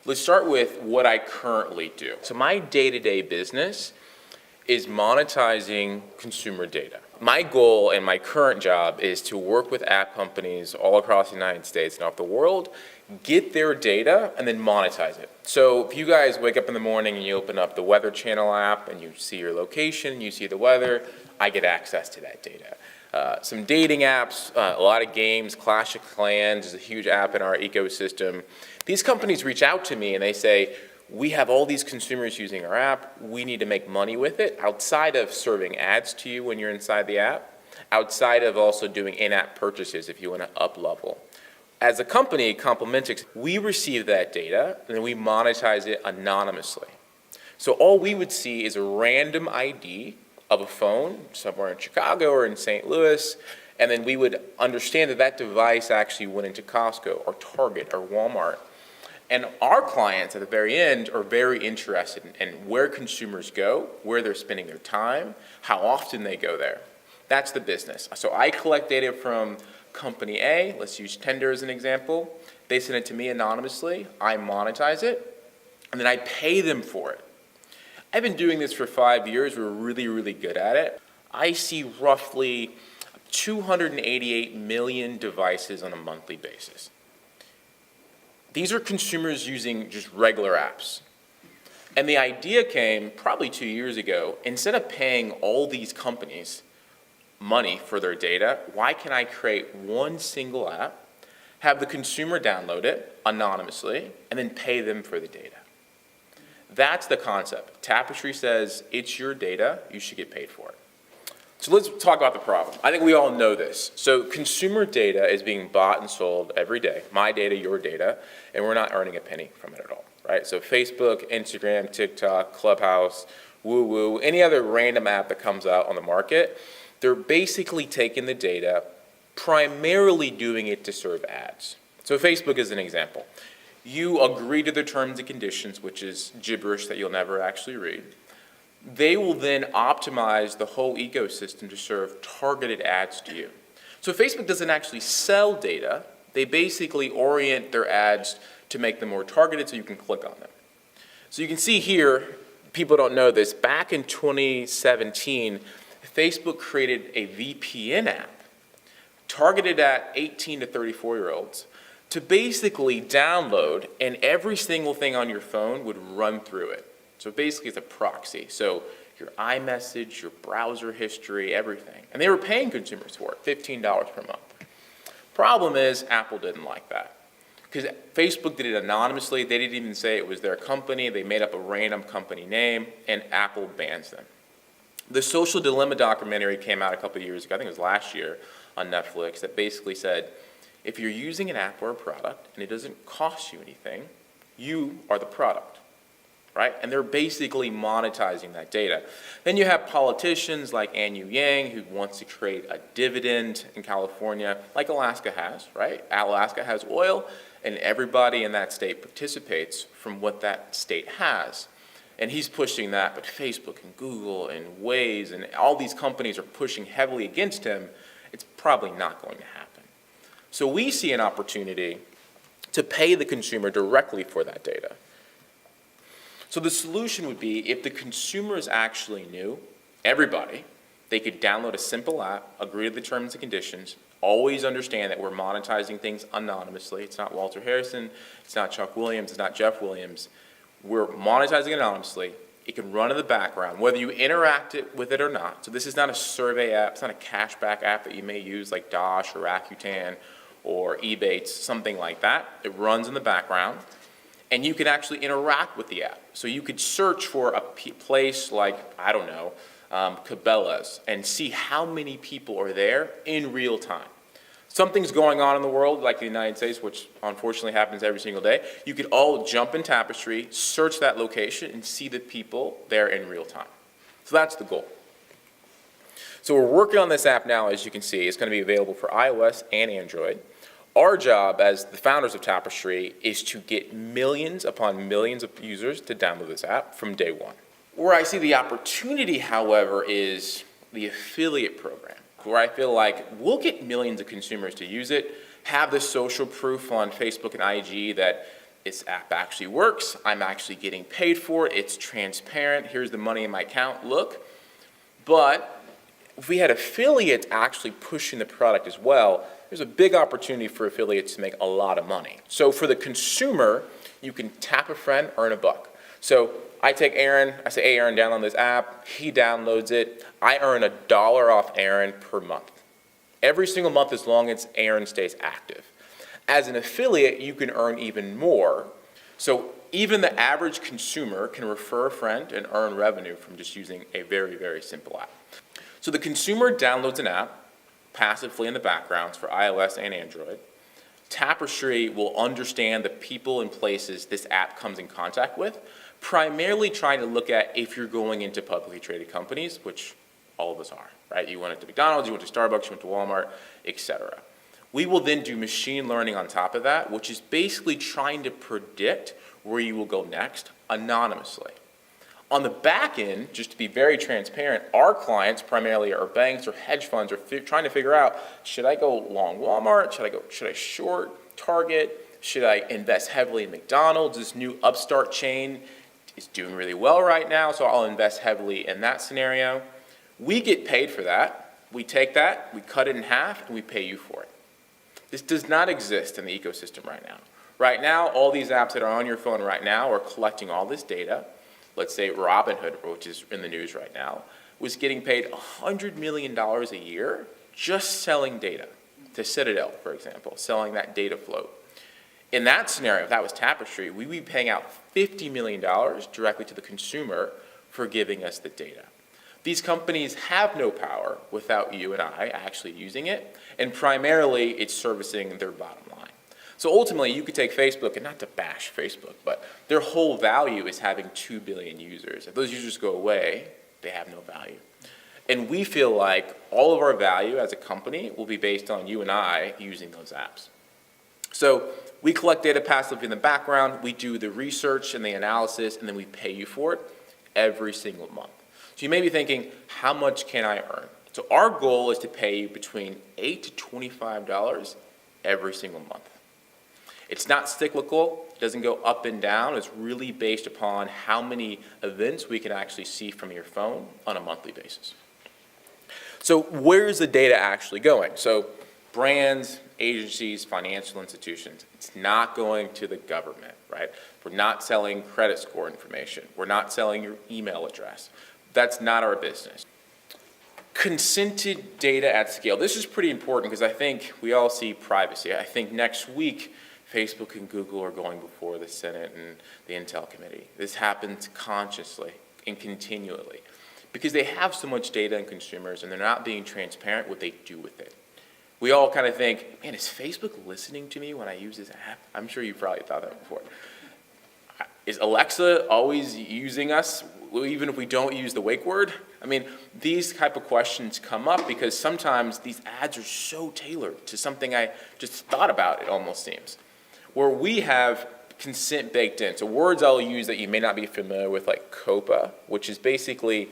Let's start with what I currently do. So my day-to-day business is monetizing consumer data. My goal in my current job is to work with app companies all across the United States and off the world, get their data and then monetize it. So if you guys wake up in the morning and you open up the Weather Channel app and you see your location, you see the weather, I get access to that data. Some dating apps, a lot of games, Clash of Clans is a huge app in our ecosystem. These companies reach out to me and they say, we have all these consumers using our app, we need to make money with it outside of serving ads to you when you're inside the app, outside of also doing in-app purchases if you want to up-level. As a company, Complementix, we receive that data and then we monetize it anonymously. So all we would see is a random ID of a phone somewhere in Chicago or in St. Louis, and then we would understand that that device actually went into Costco or Target or Walmart. And our clients at the very end are very interested in where consumers go, where they're spending their time, how often they go there. That's the business. So I collect data from company A, let's use Tinder as an example. They send it to me anonymously, I monetize it, and then I pay them for it. I've been doing this for 5 years, we're really, really good at it. I see roughly 288 million devices on a monthly basis. These are consumers using just regular apps. And the idea came probably 2 years ago, instead of paying all these companies money for their data, why can I create one single app, have the consumer download it anonymously, and then pay them for the data? That's the concept. Tapestri says it's your data, you should get paid for it. So let's talk about the problem. I think we all know this. So consumer data is being bought and sold every day. My data, your data, and we're not earning a penny from it at all, right? So Facebook, Instagram, TikTok, Clubhouse, Woo, any other random app that comes out on the market, they're basically taking the data, primarily doing it to serve ads. So Facebook is an example. You agree to the terms and conditions, which is gibberish that you'll never actually read. They will then optimize the whole ecosystem to serve targeted ads to you. So Facebook doesn't actually sell data. They basically orient their ads to make them more targeted so you can click on them. So you can see here, people don't know this, back in 2017, Facebook created a VPN app targeted at 18 to 34-year-olds to basically download, and every single thing on your phone would run through it. So basically it's a proxy. So your iMessage, your browser history, everything. And they were paying consumers for it, $15 per month. Problem is, Apple didn't like that. Because Facebook did it anonymously. They didn't even say it was their company. They made up a random company name, and Apple bans them. The Social Dilemma documentary came out a couple of years ago, I think it was last year, on Netflix, that basically said, if you're using an app or a product and it doesn't cost you anything, you are the product. Right? And they're basically monetizing that data. Then you have politicians like Ann Yang who wants to create a dividend in California like Alaska has, right? Alaska has oil and everybody in that state participates from what that state has. And he's pushing that, but Facebook and Google and Waze and all these companies are pushing heavily against him. It's probably not going to happen. So we see an opportunity to pay the consumer directly for that data. So the solution would be if the consumers actually knew, everybody, they could download a simple app, agree to the terms and conditions, always understand that we're monetizing things anonymously. It's not Walter Harrison, it's not Chuck Williams, it's not Jeff Williams. We're monetizing anonymously. It can run in the background, whether you interact with it or not. So this is not a survey app, it's not a cashback app that you may use like Dosh or Rakuten or Ebates, something like that. It runs in the background. And you can actually interact with the app. So you could search for a place like, I don't know, Cabela's, and see how many people are there in real time. Something's going on in the world, like the United States, which unfortunately happens every single day. You could all jump in Tapestri, search that location, and see the people there in real time. So that's the goal. So we're working on this app now, as you can see. It's going to be available for iOS and Android. Our job as the founders of Tapestri is to get millions upon millions of users to download this app from day one. Where I see the opportunity, however, is the affiliate program, where I feel like we'll get millions of consumers to use it, have the social proof on Facebook and IG that this app actually works. I'm actually getting paid for it. It's transparent. Here's the money in my account. Look. But if we had affiliates actually pushing the product as well, there's a big opportunity for affiliates to make a lot of money. So for the consumer, you can tap a friend, earn a buck. So I take Aaron, I say, hey Aaron, download this app. He downloads it. I earn $1 off Aaron per month. Every single month as long as Aaron stays active. As an affiliate, you can earn even more. So even the average consumer can refer a friend and earn revenue from just using a very, very simple app. So the consumer downloads an app passively in the background for iOS and Android. Tapestri will understand the people and places this app comes in contact with, primarily trying to look at if you're going into publicly traded companies, which all of us are, right? You went into McDonald's, you went to Starbucks, you went to Walmart, etc. We will then do machine learning on top of that, which is basically trying to predict where you will go next anonymously. On the back end, just to be very transparent, our clients primarily are banks or hedge funds are trying to figure out, should I go long Walmart? Should I short Target? Should I invest heavily in McDonald's? This new upstart chain is doing really well right now, so I'll invest heavily in that scenario. We get paid for that. We take that, we cut it in half, and we pay you for it. This does not exist in the ecosystem right now. Right now, all these apps that are on your phone right now are collecting all this data. Let's say Robinhood, which is in the news right now, was getting paid $100 million a year just selling data to Citadel, for example, selling that data float. In that scenario, if that was Tapestri, we'd be paying out $50 million directly to the consumer for giving us the data. These companies have no power without you and I actually using it, and primarily it's servicing their bottom line. So ultimately, you could take Facebook, and not to bash Facebook, but their whole value is having 2 billion users. If those users go away, they have no value. And we feel like all of our value as a company will be based on you and I using those apps. So we collect data passively in the background, we do the research and the analysis, and then we pay you for it every single month. So you may be thinking, how much can I earn? So our goal is to pay you between $8 to $25 every single month. It's not cyclical, it doesn't go up and down. It's really based upon how many events we can actually see from your phone on a monthly basis. So where's the data actually going? So brands, agencies, financial institutions, it's not going to the government, right? We're not selling credit score information. We're not selling your email address. That's not our business. Consented data at scale. This is pretty important because I think we all see privacy. I think next week, Facebook and Google are going before the Senate and the Intel Committee. This happens consciously and continually because they have so much data on consumers and they're not being transparent what they do with it. We all kind of think, man, is Facebook listening to me when I use this app? I'm sure you've probably thought that before. Is Alexa always using us even if we don't use the wake word? I mean, these type of questions come up because sometimes these ads are so tailored to something I just thought about, it almost seems. Where we have consent baked in. So words I'll use that you may not be familiar with, like COPA, which is basically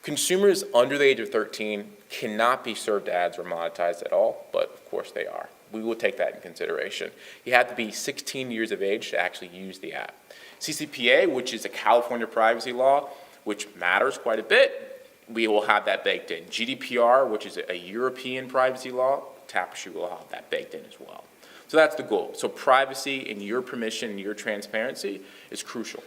consumers under the age of 13 cannot be served ads or monetized at all, but of course they are. We will take that in consideration. You have to be 16 years of age to actually use the app. CCPA, which is a California privacy law, which matters quite a bit, we will have that baked in. GDPR, which is a European privacy law, Tapestri will have that baked in as well. So that's the goal. So privacy and your permission and your transparency is crucial.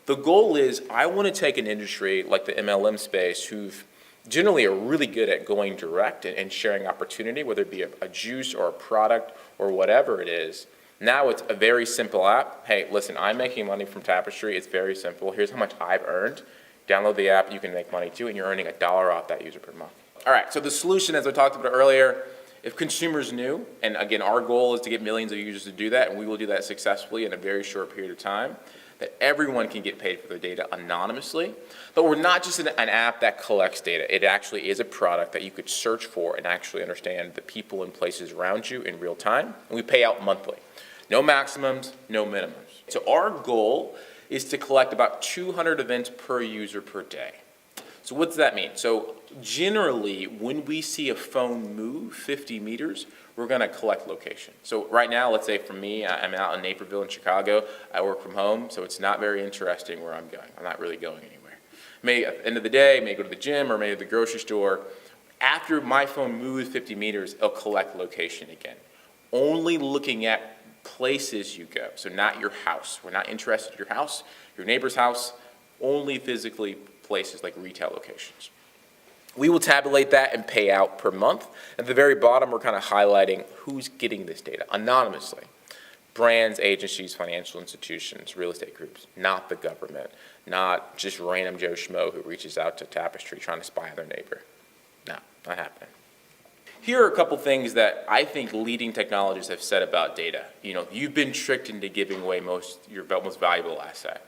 The goal is I want to take an industry like the MLM space who've generally are really good at going direct and sharing opportunity, whether it be a juice or a product or whatever it is. Now it's a very simple app. Hey, listen, I'm making money from Tapestri. It's very simple. Here's how much I've earned. Download the app, you can make money too, and you're earning $1 off that user per month. All right, so the solution, as I talked about earlier, if consumers knew, and again, our goal is to get millions of users to do that, and we will do that successfully in a very short period of time, that everyone can get paid for their data anonymously. But we're not just an app that collects data. It actually is a product that you could search for and actually understand the people and places around you in real time. And we pay out monthly. No maximums, no minimums. So our goal is to collect about 200 events per user per day. So what does that mean? So generally, when we see a phone move 50 meters, we're going to collect location. So right now, let's say for me, I'm out in Naperville in Chicago. I work from home, so it's not very interesting where I'm going. I'm not really going anywhere. May at the end of the day, may go to the gym or maybe the grocery store. After my phone moves 50 meters, it'll collect location again. Only looking at places you go, so not your house. We're not interested in your house, your neighbor's house, only physically places like retail locations. We will tabulate that and pay out per month. At the very bottom, we're kind of highlighting who's getting this data anonymously. Brands, agencies, financial institutions, real estate groups, not the government, not just random Joe Schmo who reaches out to Tapestri trying to spy on their neighbor. No, not happening. Here are a couple things that I think leading technologists have said about data. You've been tricked into giving away your most valuable asset.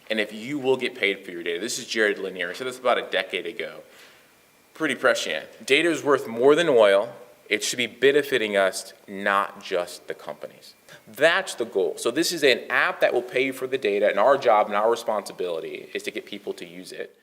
And if you will get paid for your data, this is Jared Lanier. He said this about a decade ago. Pretty prescient. Data is worth more than oil. It should be benefiting us, not just the companies. That's the goal. So this is an app that will pay you for the data, and our job and our responsibility is to get people to use it.